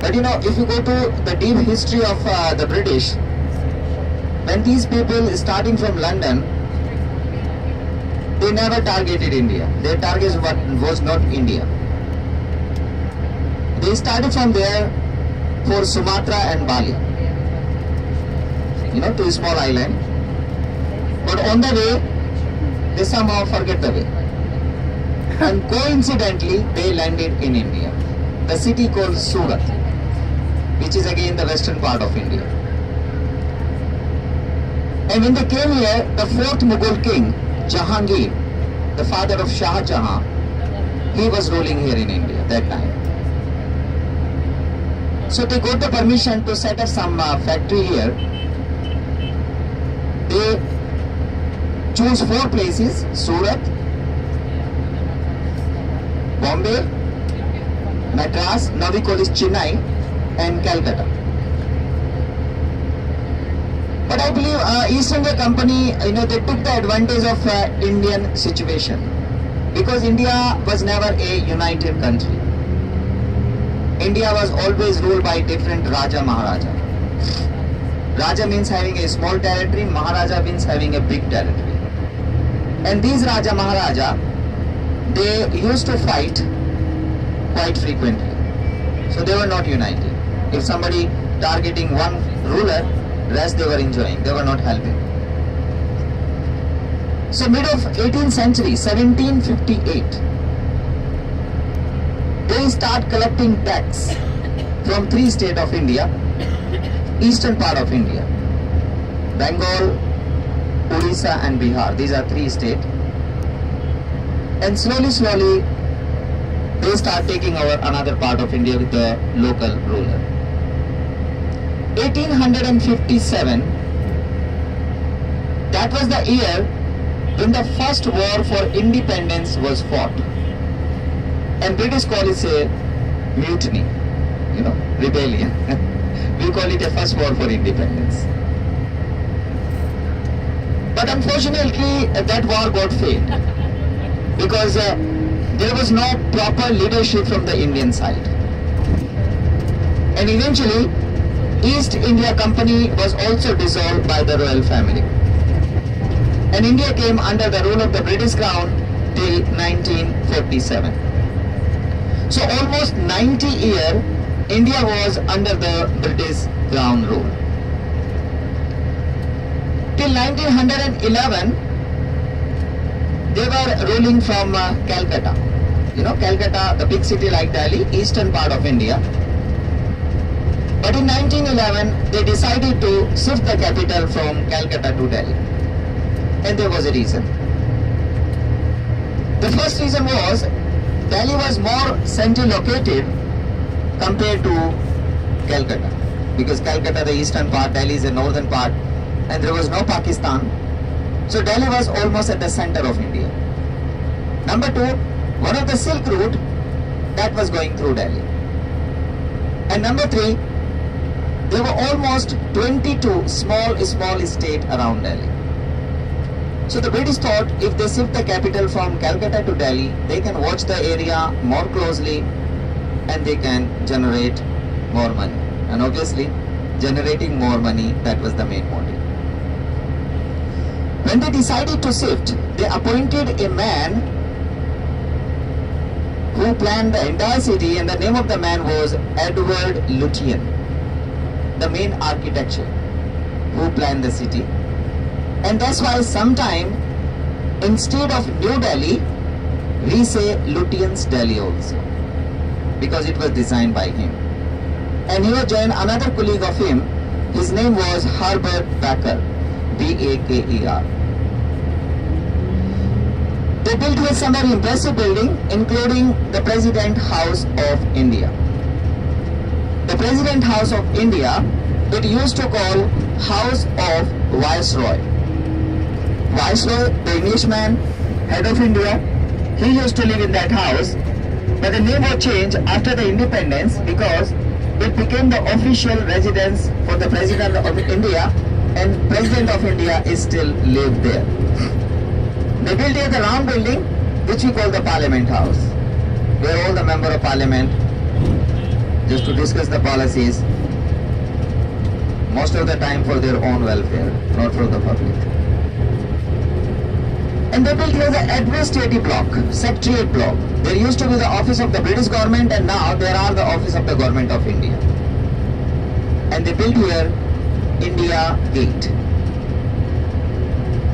But you know, if you go to the deep history of the British, when these people starting from London, they never targeted India. Their target was not India. They started from there for Sumatra and Bali. You know, two small islands. But on the way, they somehow forget the way. And coincidentally, they landed in India. The city called Surat, which is again the western part of India. And when they came here, the fourth Mughal king, Jahangir, the father of Shah Jahan, he was ruling here in India that time. So they got the permission to set up some factory here. They choose 4 places: Surat, Bombay, Madras, now we call it Chennai, and Calcutta. But I believe East India Company, they took the advantage of Indian situation, because India was never a united country. India was always ruled by different Raja Maharaja. Raja means having a small territory, Maharaja means having a big territory. And these Raja Maharaja, they used to fight quite frequently. So they were not united. If somebody targeting one ruler, rest they were enjoying, they were not helping. So mid of 18th century, 1758, they start collecting tax from 3 states of India, eastern part of India, Bengal, Odisha and Bihar. These are 3 states. And slowly, they start taking over another part of India with the local ruler. 1857, that was the year when the first war for independence was fought. And British call it a mutiny, rebellion. We call it a first war for independence. But unfortunately, that war got failed, because there was no proper leadership from the Indian side. And eventually, East India Company was also dissolved by the royal family. And India came under the rule of the British Crown till 1947. So almost 90 years, India was under the British Crown rule. Till 1911, they were ruling from Calcutta. Calcutta, the big city like Delhi, eastern part of India. But in 1911, they decided to shift the capital from Calcutta to Delhi. And there was a reason. The first reason was, Delhi was more centrally located compared to Calcutta. Because Calcutta, the eastern part, Delhi is the northern part, and there was no Pakistan. So Delhi was almost at the center of India. Number 2, one of the Silk Route that was going through Delhi. And number 3, there were almost 22 small states around Delhi. So the British thought, if they shift the capital from Calcutta to Delhi, they can watch the area more closely and they can generate more money. And obviously, generating more money, that was the main motive. When they decided to shift, they appointed a man who planned the entire city, and the name of the man was Edward Lutyens, the main architecture who planned the city. And that's why sometime instead of New Delhi, we say Lutyens Delhi also, because it was designed by him. And he was joined another colleague of him. His name was Herbert Baker, B-A-K-E-R. They built a some very impressive building, including the President House of India. The President House of India, it used to call House of Viceroy. Viceroy, the Englishman, head of India, he used to live in that house. But the name was changed after the independence because it became the official residence for the President of India, and President of India is still lived there. They built here the round building which we call the Parliament House, where all the member of Parliament just to discuss the policies, most of the time for their own welfare, not for the public. And they built here the administrative block, secretariat block. There used to be the office of the British government, and now there are the office of the government of India. And they built here India Gate.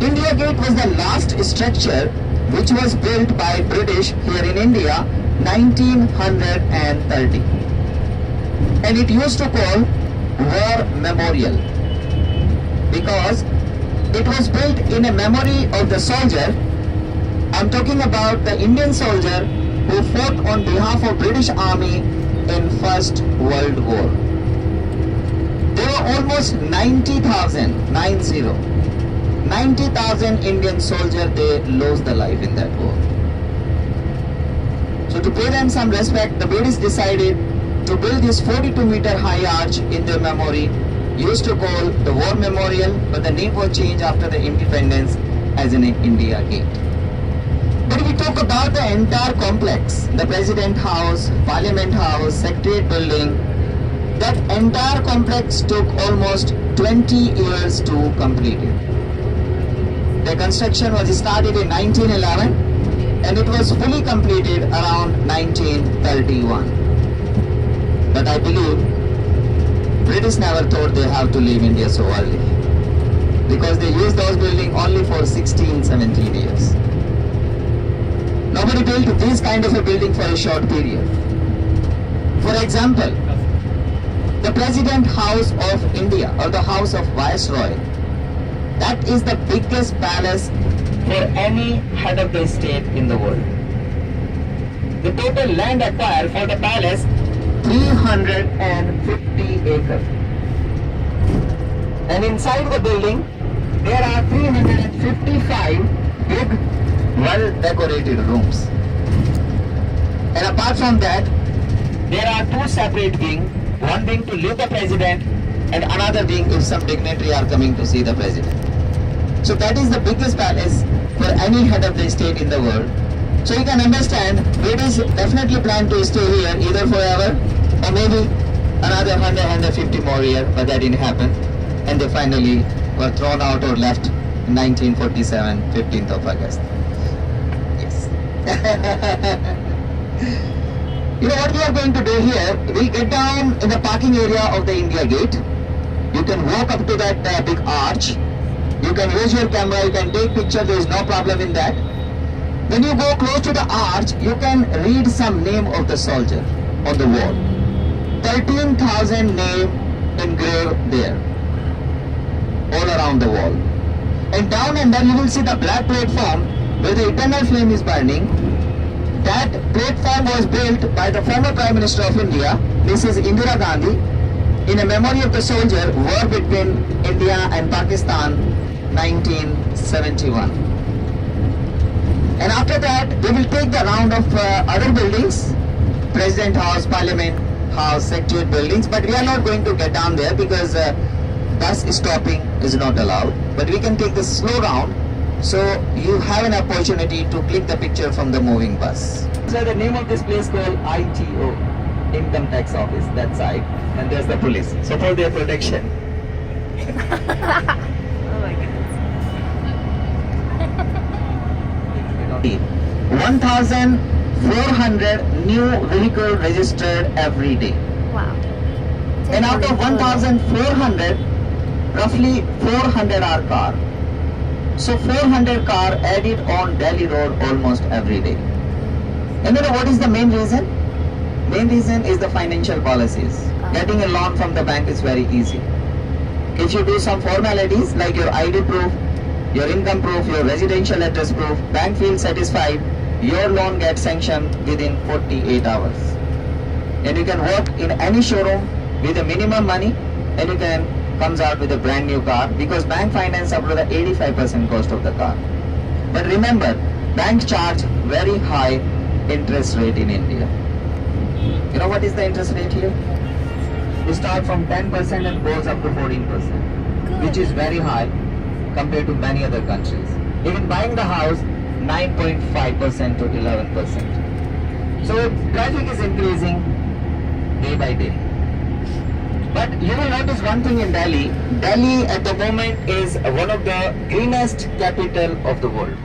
India Gate was the last structure which was built by British here in India 1930. And it used to call War Memorial because it was built in a memory of the soldier. I'm talking about the Indian soldier who fought on behalf of British Army in First World War. There were almost 90,000 Indian soldiers, they lost their life in that war. So to pay them some respect, the British decided to build this 42-meter high arch in their memory, used to call the War Memorial, but the name was changed after the independence as in India Gate. But if we talk about the entire complex, the President House, Parliament House, Secretariat Building, that entire complex took almost 20 years to complete it. The construction was started in 1911 and it was fully completed around 1931. But I believe British never thought they have to leave India so early because they used those buildings only for 16, 17 years. Nobody built this kind of a building for a short period. For example, the President House of India or the House of Viceroy, that is the biggest palace for any head of the state in the world. The total land acquired for the palace 350 acres. And inside the building there are 355 big well decorated rooms. And apart from that there are two separate wings, one wing to live the president and another wing if some dignitary are coming to see the president. So that is the biggest palace for any head of the state in the world. So you can understand British definitely plan to stay here either forever or maybe another 100, 150 more years, but that didn't happen. And they finally were thrown out or left in 1947, 15th of August. Yes. You know what we are going to do here? We'll get down in the parking area of the India Gate. You can walk up to that big arch. You can use your camera, you can take picture, there is no problem in that. When you go close to the arch, you can read some name of the soldier on the wall. 13,000 name engraved there, all around the wall. And down and then you will see the black platform where the eternal flame is burning. That platform was built by the former Prime Minister of India, Mrs. Indira Gandhi, in a memory of the soldier war between India and Pakistan, 1971. And after that, we will take the round of other buildings, President House, Parliament House, Secretariat buildings, but we are not going to get down there because bus stopping is not allowed. But we can take the slow round, so you have an opportunity to click the picture from the moving bus. So the name of this place called ITO, Income Tax Office, that side, and there's the police. So for their protection. Oh my goodness. 1,400 new vehicle registered every day. Wow. And out of 1,400, roughly 400 are car. So 400 car added on Delhi road almost every day. And you know what is the main reason? Main reason is the financial policies. Getting a loan from the bank is very easy. If you do some formalities like your ID proof, your income proof, your residential address proof, bank feels satisfied, your loan gets sanctioned within 48 hours. And you can work in any showroom with a minimum money and you can comes out with a brand new car because bank finance up to the 85% cost of the car. But remember, bank charge very high interest rate in India. You know what is the interest rate here? You start from 10% and goes up to 14%, which is very high compared to many other countries. Even buying the house, 9.5% to 11%. So traffic is increasing, the by day. But you will notice one thing in Delhi. Delhi at the moment is one of the greenest capital of the world.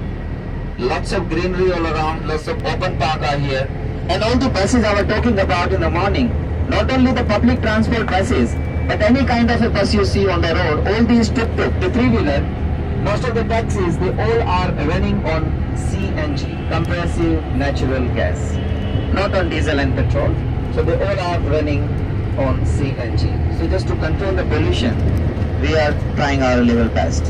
Lots of greenery all around, lots of open park are here. And all the buses I was talking about in the morning, not only the public transport buses, but any kind of a bus you see on the road, all these tuk-tuk, the three-wheeler, most of the taxis, they all are running on CNG, compressive natural gas, not on diesel and petrol. So they all are running on CNG. So just to control the pollution, we are trying our level best.